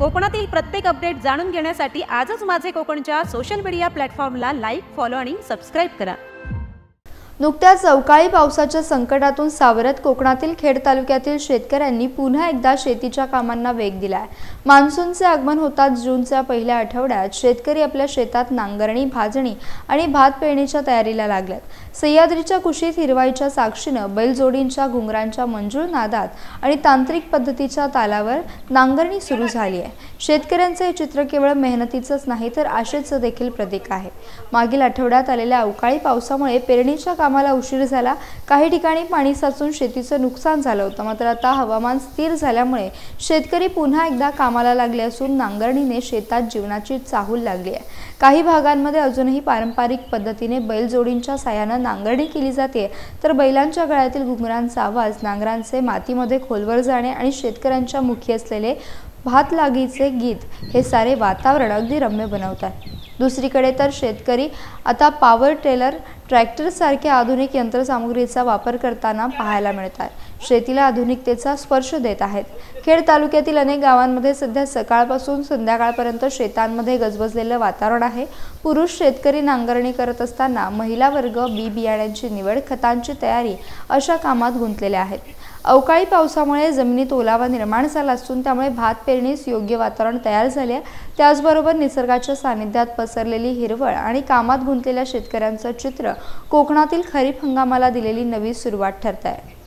कोकणातील प्रत्येक अपडेट जाणून घेण्यासाठी आजच माझे कोकणच्या सोशल मीडिया प्लॅटफॉर्मला लाईक, फॉलो आणि सबस्क्राईब करा। नुकत्याच अवकाळी पावसाच्या संकटातून सावरत कोकणातील खेड तालुक्यातील शेतकऱ्यांनी पुन्हा एकदा शेतीच्या कामांना वेग दिलाय। मान्सूनचे आगमन होताच जूनच्या पहिल्या आठवड्यात शेतकरी आपल्या शेतात नांगरणी, भाजणी आणि भात पेरणीच्या तयारीला लागलेत। सह्याद्रीच्या कुशीत हिरवाईच्या साक्षीनं बैलजोडींच्या घुंगरांच्या मंजूळ नादात आणि तांत्रिक पद्धतीच्या तालावर नांगरणी सुरू झाली आहे। शेतकऱ्यांचे हे चित्र केवळ मेहनतीचंच नाही तर आशेचं देखील प्रतीक आहे। मागील आठवड्यात आलेल्या अवकाळी पावसामुळे पेरणीच्या कामाला उशीर झाला। काही ठिकाणी पाणी साचून शेतीचं नुकसान झालं होतं, मात्र आता हवामान स्थिर झाल्यामुळे शेतकरी पुन्हा एकदा कामाला लागले असून नांगरणीने शेतात जीवनाची चाहूल लागली आहे। काही भागांमध्ये अजूनही पारंपरिक पद्धतीने बैलजोडींच्या साहाय्याने नांगरणी केली जाते, तर बैलांच्या गळ्यातील घुंगरांचा आवाज, नांगरांचे मातीमध्ये खोलवर जाणे आणि शेतकऱ्यांच्या मुखी असलेले भात लागीचे गीत हे सारे वातावरण अगदी रम्य बनवतात। दुसरीकडे तर शेतकरी आता पॉवर टेलर, ट्रॅक्टर सारख्या आधुनिक यंत्रसामुग्रीचा वापर करताना पाहायला मिळतात। शेतीला आधुनिकतेचा स्पर्श देत आहेत। खेड तालुक्यातील अनेक गावांमध्ये सध्या सकाळपासून संध्याकाळपर्यंत शेतांमध्ये गजबजलेलं वातावरण आहे। पुरुष शेतकरी नांगरणी करत असताना महिला वर्ग बी बियाण्यांची निवड, खतांची तयारी अशा कामात गुंतलेले आहेत। अवकाळी पावसामुळे जमिनीत ओलावा निर्माण झाला असून त्यामुळे भात पेरणीस योग्य वातावरण तयार झाले आहे। त्याचबरोबर निसर्गाच्या सानिध्यात पसरलेली हिरवळ आणि कामात गुंतलेल्या शेतकऱ्यांचं चित्र कोकणातील खरीप हंगामाला दिलेली नवी सुरुवात ठरत आहे।